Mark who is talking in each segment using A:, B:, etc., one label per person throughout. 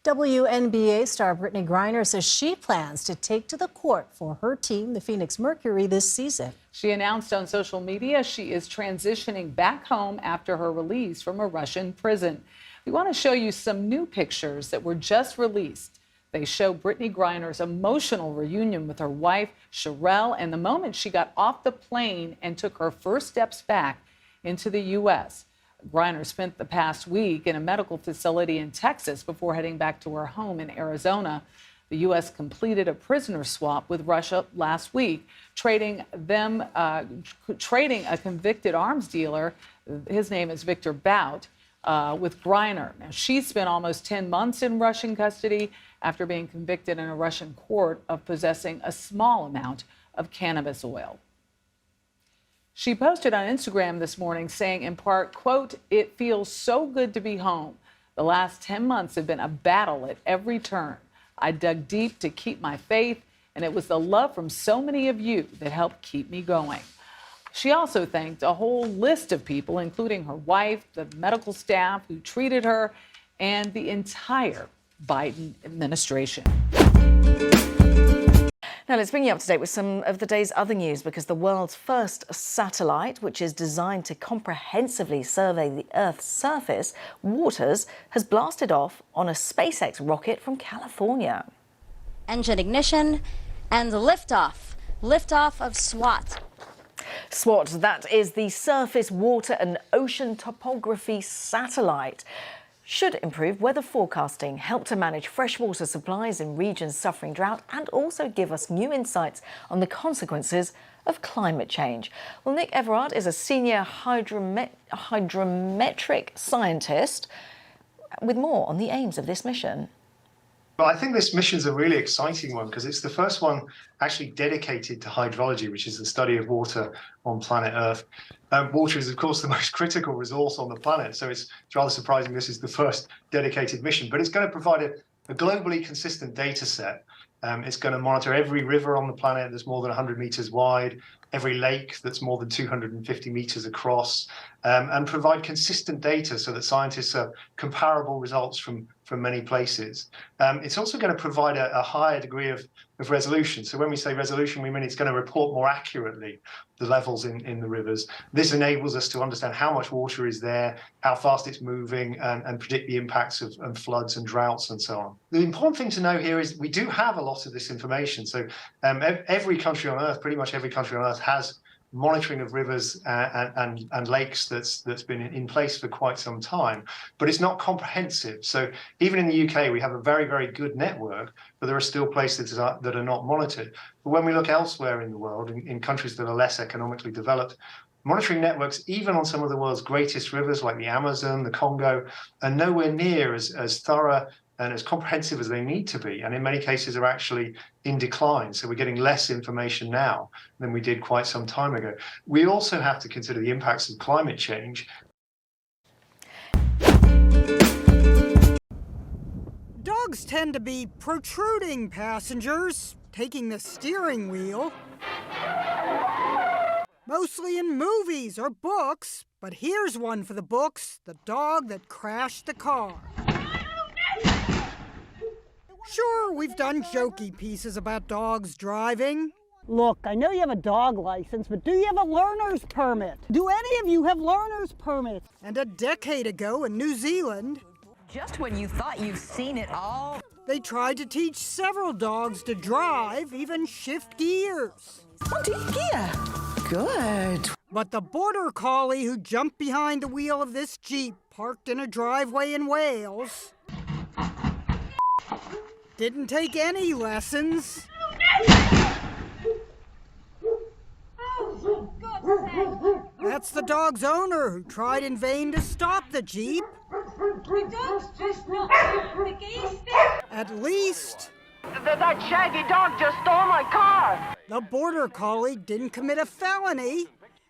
A: WNBA star BrittneyGriner says she plans to take to the court for her team, the Phoenix Mercury, this season.
B: She announced on social media she is transitioning back home after her release from a Russian prison. We want to show you some new pictures that were just released. They show BrittneyGriner's emotional reunion with her wife, Sherelle, and the moment she got off the plane and took her first steps back into the U.S. Griner spent the past week in a medical facility in Texas before heading back to her home in Arizona. The U.S. completed a prisoner swap with Russia last week, trading a convicted arms dealer, his name is Victor Bout, with Griner. Now, she spent almost 10 months in Russian custody after being convicted in a Russian court of possessing a small amount of cannabis oil. She posted on Instagram this morning saying in part, quote, "It feels so good to be home. The last 10 months have been a battle at every turn. I dug deep to keep my faith, and it was the love from so many of you that helped keep me going." She also thanked a whole list of people, including her wife, the medical staff who treated her, and the entire Biden administration.
C: Now let's bring you up to date with some of the day's other news, because the world's first satellite, which is designed to comprehensively survey the Earth's surface waters, has blasted off on a SpaceX rocket from California.
D: Engine ignition and liftoff. Liftoff of SWAT.
C: SWAT, that is the Surface, Water and Ocean Topography Satellite. Should improve weather forecasting, help to manage freshwater supplies in regions suffering drought, and also give us new insights on the consequences of climate change. Well, Nick Everard is a senior hydrometric scientist with more on the aims of this mission.
E: Well, I think this mission is a really exciting one because it's the first one actually dedicated to hydrology, which is the study of water on planet Earth. Water is, of course, the most critical resource on the planet, so it's rather surprising this is the first dedicated mission. But it's going to provide a globally consistent data set. It's going to monitor every river on the planet that's more than 100 meters wide, every lake that's more than 250 meters across, and provide consistent data so that scientists have comparable results from many places. It's also going to provide a higher degree of resolution. So when we say resolution, we mean it's going to report more accurately the levels in the rivers. This enables us to understand how much water is there, how fast it's moving, and predict the impacts of floods and droughts and so on. The important thing to know here is we do have a lot of this information. So every country on Earth, pretty much every country on Earth, has monitoring of rivers and lakes that's been in place for quite some time, but it's not comprehensive. So even in the UK, we have a very, very good network, but there are still places that are not monitored. But when we look elsewhere in the world, in countries that are less economically developed, monitoring networks, even on some of the world's greatest rivers like the Amazon, the Congo, are nowhere near as thorough and as comprehensive as they need to be, and in many cases are actually in decline. So we're getting less information now than we did quite some time ago. We also have to consider the impacts of climate change.
F: Dogs tend to be protruding passengers, taking the steering wheel. Mostly in movies or books, but here's one for the books: the dog that crashed the car. Sure, we've done jokey pieces about dogs driving.
G: Look, I know you have a dog license, but do you have a learner's permit? Do any of you have learner's permits?
F: And a decade ago in New Zealand,
H: just when you thought you've seen it all,
F: they tried to teach several dogs to drive, even shift gears.
H: Oh, gear. Good.
F: But the border collie who jumped behind the wheel of this Jeep parked in a driveway in Wales didn't take any lessons. That's the dog's owner who tried in vain to stop the Jeep. At least
I: that shaggy dog just stole my car.
F: The border collie didn't commit a felony.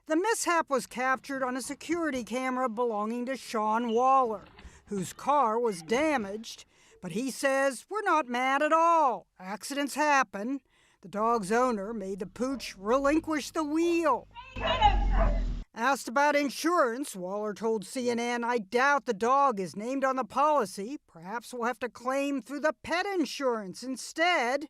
F: The mishap was captured on a security camera belonging to Sean Waller, whose car was damaged. But he says, we're not mad at all. Accidents happen. The dog's owner made the pooch relinquish the wheel. Asked about insurance, Waller told CNN, "I doubt the dog is named on the policy. Perhaps we'll have to claim through the pet insurance instead.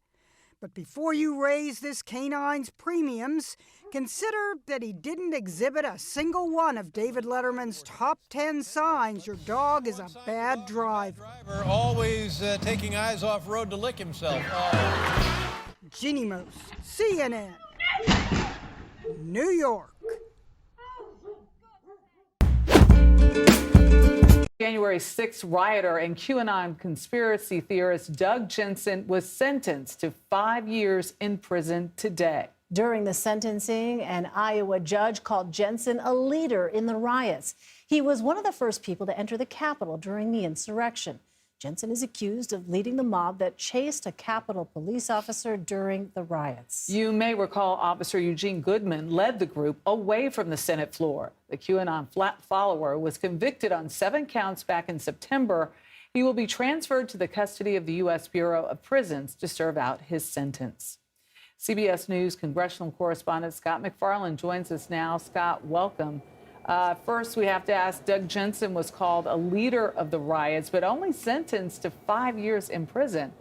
F: But before you raise this canine's premiums, consider that he didn't exhibit a single one of David Letterman's top 10 signs your dog is a bad driver."
J: Always taking eyes off road to lick himself.
F: Ginny Mose, CNN, New York.
B: January 6th rioter and QAnon conspiracy theorist Doug Jensen was sentenced to 5 years in prison today.
A: During the sentencing, an Iowa judge called Jensen a leader in the riots. He was one of the first people to enter the Capitol during the insurrection. Jensen is accused of leading the mob that chased a Capitol police officer during the riots.
B: You may recall Officer Eugene Goodman led the group away from the Senate floor. The QAnon follower was convicted on 7 counts back in September. He will be transferred to the custody of the U.S. Bureau of Prisons to serve out his sentence. CBS News congressional correspondent Scott McFarland joins us now. Scott, welcome. First, we have to ask, Doug Jensen was called a leader of the riots, but only sentenced to 5 years in prison.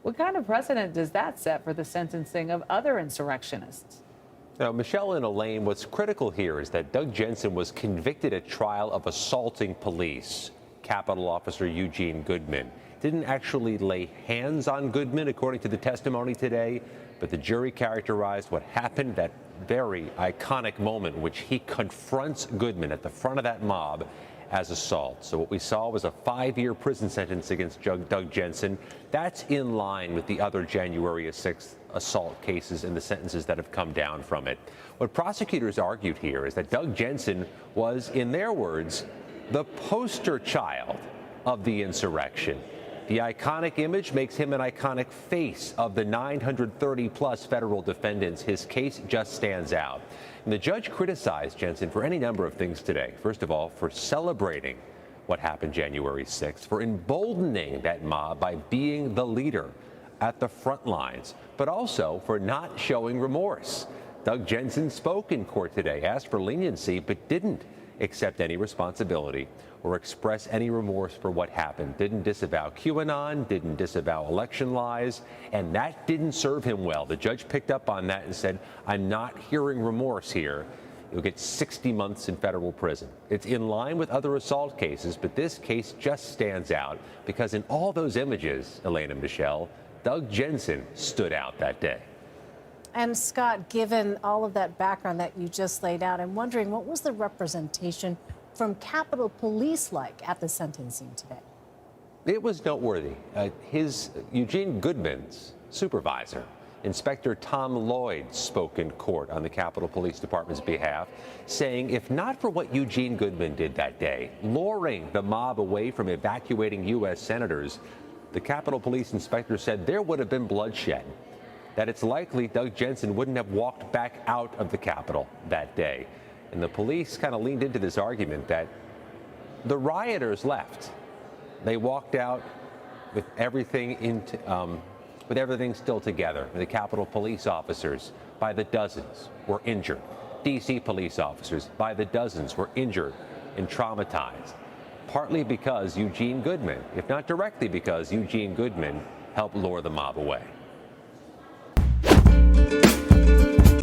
B: What kind of precedent does that set for the sentencing of other insurrectionists?
K: Now, Michelle and Elaine, what's critical here is that Doug Jensen was convicted at trial of assaulting police. Capitol Officer Eugene Goodman didn't actually lay hands on Goodman, according to the testimony today, but the jury characterized what happened, that very iconic moment in which he confronts Goodman at the front of that mob, as assault. So what we saw was a 5-year prison sentence against Doug Jensen. That's in line with the other January 6th assault cases and the sentences that have come down from it. What prosecutors argued here is that Doug Jensen was, in their words, the poster child of the insurrection. The iconic image makes him an iconic face of the 930-plus federal defendants. His case just stands out. And the judge criticized Jensen for any number of things today. First of all, for celebrating what happened January 6th, for emboldening that mob by being the leader at the front lines, but also for not showing remorse. Doug Jensen spoke in court today, asked for leniency, but didn't accept any responsibility or express any remorse for what happened. Didn't disavow QAnon, didn't disavow election lies, and that didn't serve him well. The judge picked up on that and said, "I'm not hearing remorse here. You'll get 60 months in federal prison." It's in line with other assault cases, but this case just stands out because in all those images, Elaine and Michelle, Doug Jensen stood out that day.
A: And Scott, given all of that background that you just laid out, I'm wondering, what was the representation from Capitol Police like at the sentencing today?
K: It was noteworthy. Eugene Goodman's supervisor, Inspector Tom Lloyd, spoke in court on the Capitol Police Department's behalf, saying if not for what Eugene Goodman did that day, luring the mob away from evacuating U.S. senators, the Capitol Police inspector said there would have been bloodshed, that it's likely Doug Jensen wouldn't have walked back out of the Capitol that day. And the police kind of leaned into this argument that the rioters left. They walked out with everything still together. The Capitol police officers, by the dozens, were injured. D.C. police officers, by the dozens, were injured and traumatized, partly because Eugene Goodman, if not directly because Eugene Goodman, helped lure the mob away.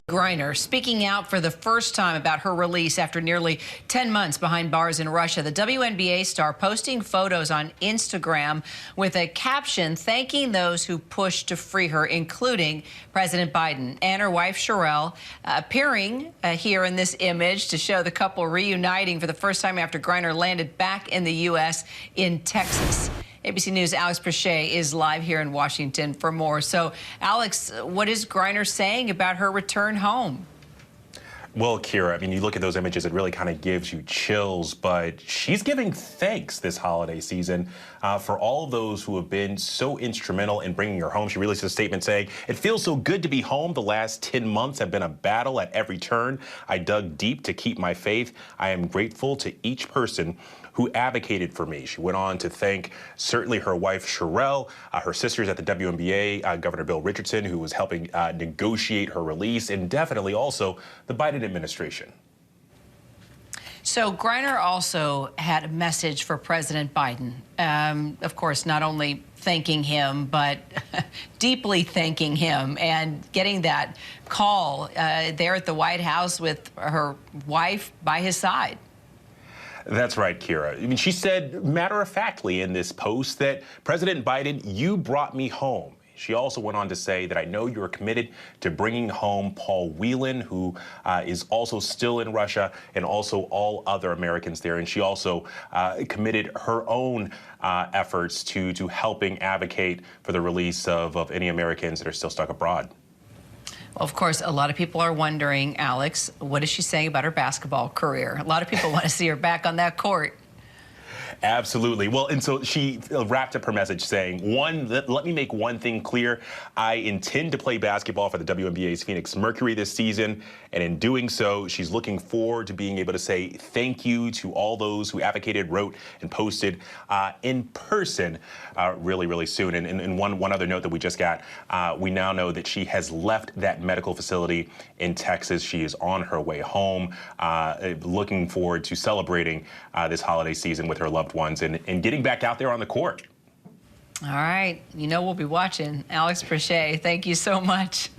L: Griner speaking out for the first time about her release after nearly 10 months behind bars in Russia. The Wnba star posting photos on Instagram with a caption thanking those who pushed to free her, including President Biden and her wife Sherelle, appearing here in this image to show the couple reuniting for the first time after Griner landed back in the U.S. in Texas. ABC News' Alex Prechet is live here in Washington for more. So, Alex, what is Griner saying about her return home?
M: Well, Kira, I mean, you look at those images, it really kind of gives you chills, but she's giving thanks this holiday season for all of those who have been so instrumental in bringing her home. She released a statement saying, "It feels so good to be home. The last 10 months have been a battle at every turn. I dug deep to keep my faith. I am grateful to each person who advocated for me." She went on to thank certainly her wife, Sherelle, her sisters at the WNBA, Governor Bill Richardson, who was helping negotiate her release, and definitely also the Biden administration.
L: So Griner also had a message for President Biden. Of course, not only thanking him, but deeply thanking him and getting that call there at the White House with her wife by his side.
M: That's right, Kira. I mean, she said matter-of-factly in this post that, President Biden, you brought me home. She also went on to say that I know you're committed to bringing home Paul Whelan, who is also still in Russia, and also all other Americans there. And she also committed her own efforts to helping advocate for the release of any Americans that are still stuck abroad.
L: Well, of course, a lot of people are wondering, Alex, what is she saying about her basketball career? A lot of people want to see her back on that court.
M: Absolutely. Well, and so she wrapped up her message saying, let me make one thing clear. I intend to play basketball for the WNBA's Phoenix Mercury this season. And in doing so, she's looking forward to being able to say thank you to all those who advocated, wrote, and posted in person really, really soon. And one other note that we just got, we now know that she has left that medical facility in Texas. She is on her way home, looking forward to celebrating this holiday season with her loved ones and getting back out there on the court.
L: All right. You know we'll be watching. Alex Prochet, thank you so much.